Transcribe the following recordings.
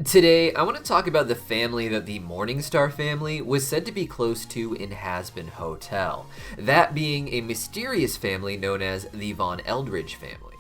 Today, I want to talk about the family that the Morningstar family was said to be close to in Hazbin Hotel, that being a mysterious family known as the Von Eldridge family.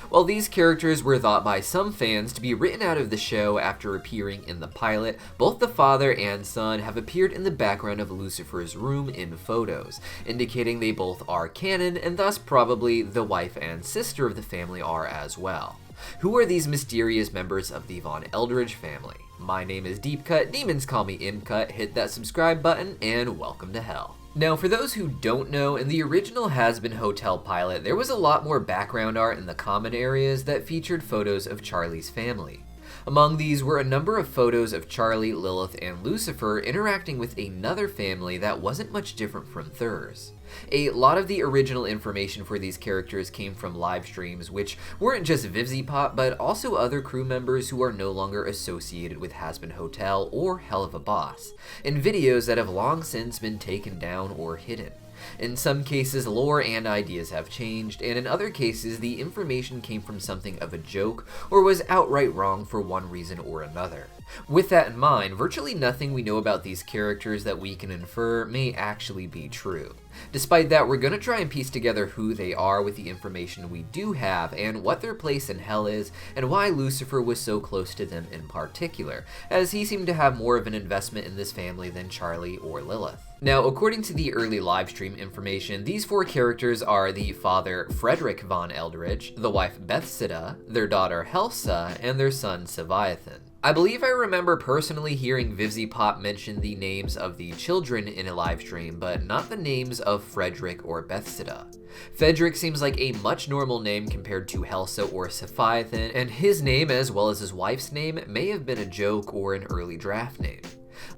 While these characters were thought by some fans to be written out of the show after appearing in the pilot, both the father and son have appeared in the background of Lucifer's room in photos, indicating they both are canon and thus probably the wife and sister of the family are as well. Who are these mysterious members of the Von Eldridge family? My name is Deepcut, demons call me ImpSona, hit that subscribe button, and welcome to hell. Now, for those who don't know, in the original Hazbin Hotel pilot, there was a lot more background art in the common areas that featured photos of Charlie's family. Among these were a number of photos of Charlie, Lilith, and Lucifer interacting with another family that wasn't much different from theirs. A lot of the original information for these characters came from live streams, which weren't just VivziePop, but also other crew members who are no longer associated with Hazbin Hotel or Helluva Boss, and videos that have long since been taken down or hidden. In some cases, lore and ideas have changed, and in other cases, the information came from something of a joke or was outright wrong for one reason or another. With that in mind, virtually nothing we know about these characters that we can infer may actually be true. Despite that, we're going to try and piece together who they are with the information we do have, and what their place in hell is, and why Lucifer was so close to them in particular, as he seemed to have more of an investment in this family than Charlie or Lilith. Now, according to the early livestream information, these four characters are the father Frederick von Eldridge, the wife Bethsaida, their daughter Helsa, and their son Seviathan. I believe I remember personally hearing VivziePop mention the names of the children in a livestream, but not the names of Frederick or Bethsaida. Frederick seems like a much normal name compared to Helsa or Seviathan, and his name as well as his wife's name may have been a joke or an early draft name.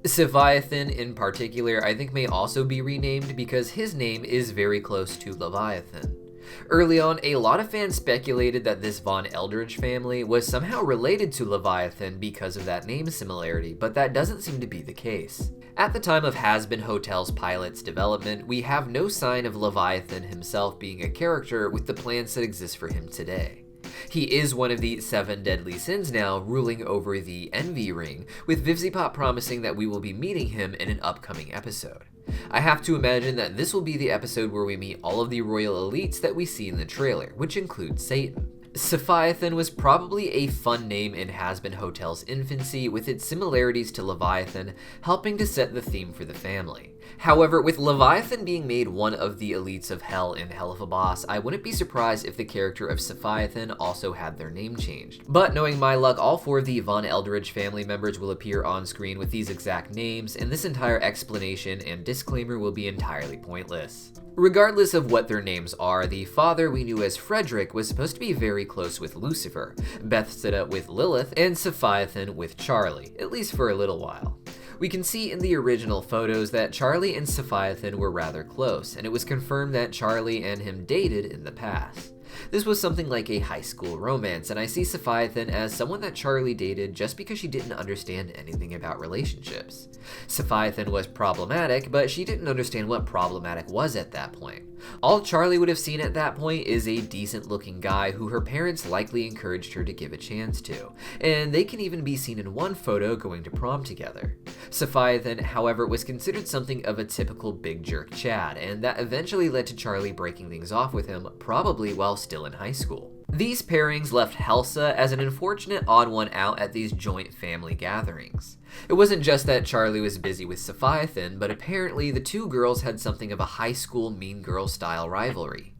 Seviathan in particular I think may also be renamed because his name is very close to Leviathan. Early on, a lot of fans speculated that this Von Eldridge family was somehow related to Leviathan because of that name similarity, but that doesn't seem to be the case. At the time of Hazbin Hotel's pilot's development, we have no sign of Leviathan himself being a character with the plans that exist for him today. He is one of the 7 deadly sins now, ruling over the Envy Ring, with VivziePop promising that we will be meeting him in an upcoming episode. I have to imagine that this will be the episode where we meet all of the royal elites that we see in the trailer, which includes Satan. Seviathan was probably a fun name in Hazbin Hotel's infancy, with its similarities to Leviathan helping to set the theme for the family. However, with Leviathan being made one of the elites of hell in Helluva Boss, I wouldn't be surprised if the character of Seviathan also had their name changed. But knowing my luck, all 4 of the Von Eldridge family members will appear on screen with these exact names, and this entire explanation and disclaimer will be entirely pointless. Regardless of what their names are, the father we knew as Frederick was supposed to be very close with Lucifer, Bethsaida with Lilith, and Seviathan with Charlie, at least for a little while. We can see in the original photos that Charlie and Seviathan were rather close, and it was confirmed that Charlie and him dated in the past. This was something like a high school romance, and I see Seviathan as someone that Charlie dated just because she didn't understand anything about relationships. Seviathan was problematic, but she didn't understand what problematic was at that point. All Charlie would have seen at that point is a decent-looking guy who her parents likely encouraged her to give a chance to, and they can even be seen in one photo going to prom together. Seviathan, however, was considered something of a typical big jerk Chad, and that eventually led to Charlie breaking things off with him, probably while still in high school. These pairings left Helsa as an unfortunate odd one out at these joint family gatherings. It wasn't just that Charlie was busy with Seviathan, but apparently the two girls had something of a high school mean girl style rivalry.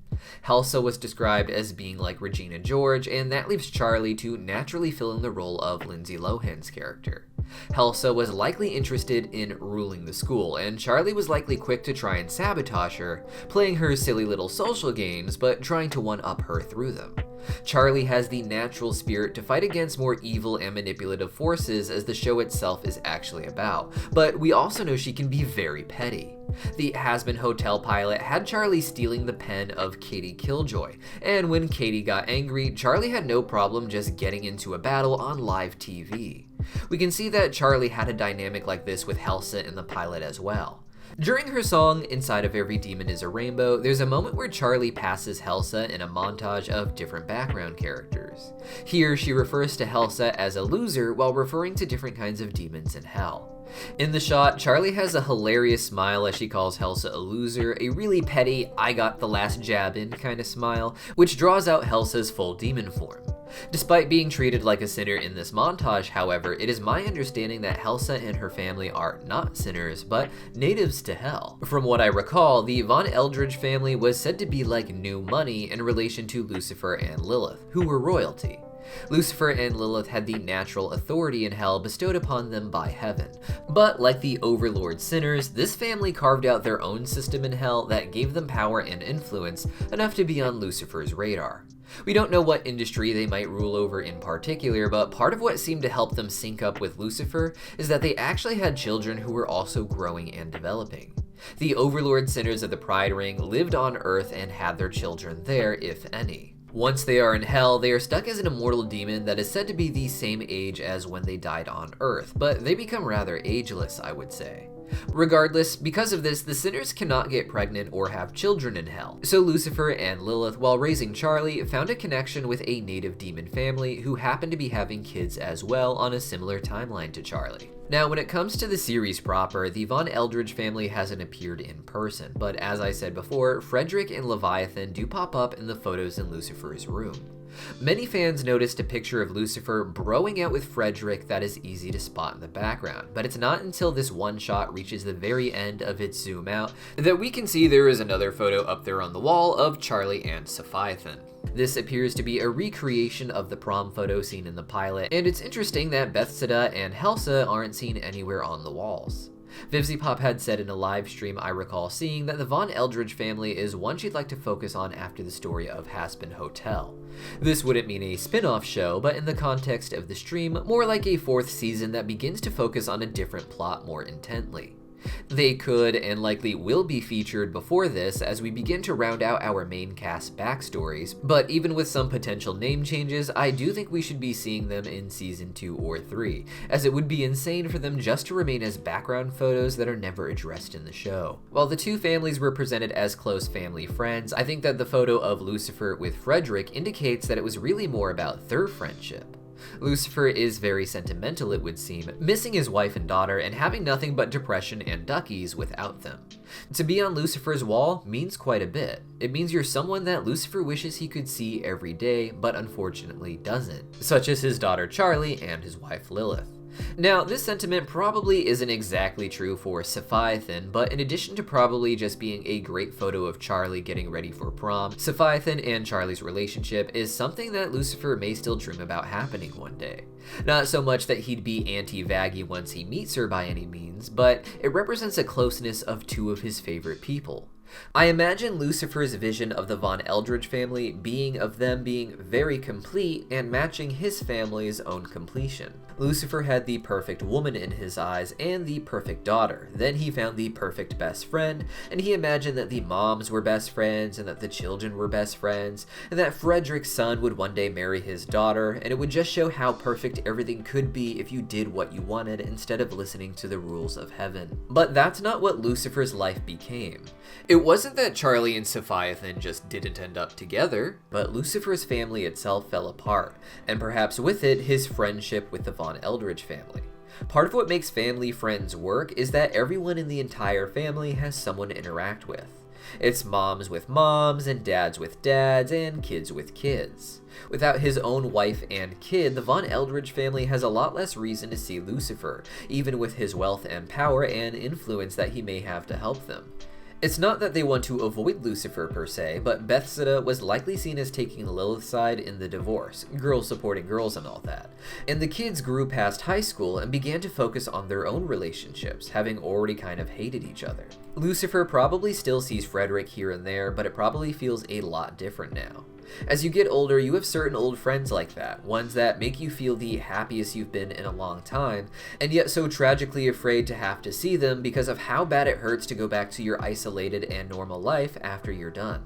Helsa was described as being like Regina George, and that leaves Charlie to naturally fill in the role of Lindsay Lohan's character. Helsa was likely interested in ruling the school, and Charlie was likely quick to try and sabotage her, playing her silly little social games, but trying to one-up her through them. Charlie has the natural spirit to fight against more evil and manipulative forces, as the show itself is actually about, but we also know she can be very petty. The Hazbin Hotel pilot had Charlie stealing the pen of Katie Killjoy, and when Katie got angry, Charlie had no problem just getting into a battle on live TV. We can see that Charlie had a dynamic like this with Helsa in the pilot as well. During her song, Inside of Every Demon is a Rainbow, there's a moment where Charlie passes Helsa in a montage of different background characters. Here, she refers to Helsa as a loser while referring to different kinds of demons in hell. In the shot, Charlie has a hilarious smile as she calls Helsa a loser, a really petty, I got the last jab in kind of smile, which draws out Helsa's full demon form. Despite being treated like a sinner in this montage, however, it is my understanding that Helsa and her family are not sinners, but natives to hell. From what I recall, the Von Eldridge family was said to be like new money in relation to Lucifer and Lilith, who were royalty. Lucifer and Lilith had the natural authority in hell bestowed upon them by heaven. But like the overlord sinners, this family carved out their own system in hell that gave them power and influence enough to be on Lucifer's radar. We don't know what industry they might rule over in particular, but part of what seemed to help them sync up with Lucifer is that they actually had children who were also growing and developing. The overlord sinners of the Pride Ring lived on Earth and had their children there, if any. Once they are in hell, they are stuck as an immortal demon that is said to be the same age as when they died on Earth, but they become rather ageless, I would say. Regardless, because of this, the sinners cannot get pregnant or have children in hell. So Lucifer and Lilith, while raising Charlie, found a connection with a native demon family who happened to be having kids as well on a similar timeline to Charlie. Now, when it comes to the series proper, the Von Eldridge family hasn't appeared in person, but as I said before, Frederick and Leviathan do pop up in the photos in Lucifer's room. Many fans noticed a picture of Lucifer broing out with Frederick that is easy to spot in the background, but it's not until this one shot reaches the very end of its zoom out that we can see there is another photo up there on the wall of Charlie and Seviathan. This appears to be a recreation of the prom photo seen in the pilot, and it's interesting that Bethsaida and Helsa aren't seen anywhere on the walls. VivziePop had said in a live stream I recall seeing that the Von Eldridge family is one she'd like to focus on after the story of Hazbin Hotel. This wouldn't mean a spin-off show, but in the context of the stream, more like a fourth season that begins to focus on a different plot more intently. They could and likely will be featured before this as we begin to round out our main cast backstories, but even with some potential name changes, I do think we should be seeing them in season 2 or 3, as it would be insane for them just to remain as background photos that are never addressed in the show. While the two families were presented as close family friends, I think that the photo of Lucifer with Frederick indicates that it was really more about their friendship. Lucifer is very sentimental, it would seem, missing his wife and daughter and having nothing but depression and duckies without them. To be on Lucifer's wall means quite a bit. It means you're someone that Lucifer wishes he could see every day, but unfortunately doesn't, such as his daughter Charlie and his wife Lilith. Now, this sentiment probably isn't exactly true for Seviathan, but in addition to probably just being a great photo of Charlie getting ready for prom, Seviathan and Charlie's relationship is something that Lucifer may still dream about happening one day. Not so much that he'd be anti-Vaggy once he meets her by any means, but it represents a closeness of two of his favorite people. I imagine Lucifer's vision of the Von Eldridge family being of them being very complete and matching his family's own completion. Lucifer had the perfect woman in his eyes and the perfect daughter. Then he found the perfect best friend, and he imagined that the moms were best friends and that the children were best friends, and that Frederick's son would one day marry his daughter, and it would just show how perfect everything could be if you did what you wanted instead of listening to the rules of heaven. But that's not what Lucifer's life became. It wasn't that Charlie and Seviathan just didn't end up together, but Lucifer's family itself fell apart, and perhaps with it, his friendship with the Von Eldridge family. Part of what makes family friends work is that everyone in the entire family has someone to interact with. It's moms with moms, and dads with dads, and kids with kids. Without his own wife and kid, the Von Eldridge family has a lot less reason to see Lucifer, even with his wealth and power and influence that he may have to help them. It's not that they want to avoid Lucifer per se, but Bethsaida was likely seen as taking Lilith's side in the divorce, girls supporting girls and all that. And the kids grew past high school and began to focus on their own relationships, having already kind of hated each other. Lucifer probably still sees Frederick here and there, but it probably feels a lot different now. As you get older, you have certain old friends like that, ones that make you feel the happiest you've been in a long time, and yet so tragically afraid to have to see them because of how bad it hurts to go back to your isolated and normal life after you're done.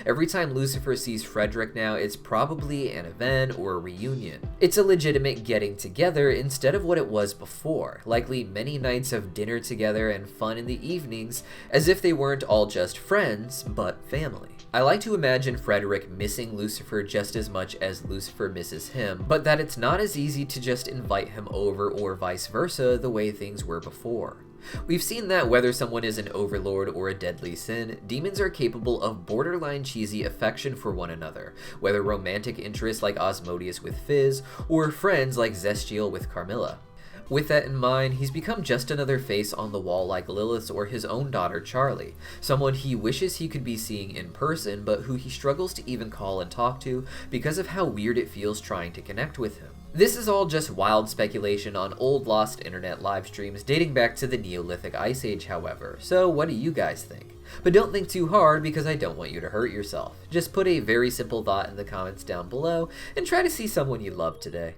Every time Lucifer sees Frederick now, it's probably an event or a reunion. It's a legitimate getting together instead of what it was before, likely many nights of dinner together and fun in the evenings, as if they weren't all just friends, but family. I like to imagine Frederick missing Lucifer just as much as Lucifer misses him, but that it's not as easy to just invite him over or vice versa the way things were before. We've seen that whether someone is an overlord or a deadly sin, demons are capable of borderline cheesy affection for one another, whether romantic interests like Osmodeus with Fizz, or friends like Zestiel with Carmilla. With that in mind, he's become just another face on the wall like Lilith or his own daughter Charlie, someone he wishes he could be seeing in person but who he struggles to even call and talk to because of how weird it feels trying to connect with him. This is all just wild speculation on old lost internet live streams dating back to the Neolithic Ice Age, however, so what do you guys think? But don't think too hard because I don't want you to hurt yourself. Just put a very simple thought in the comments down below and try to see someone you love today.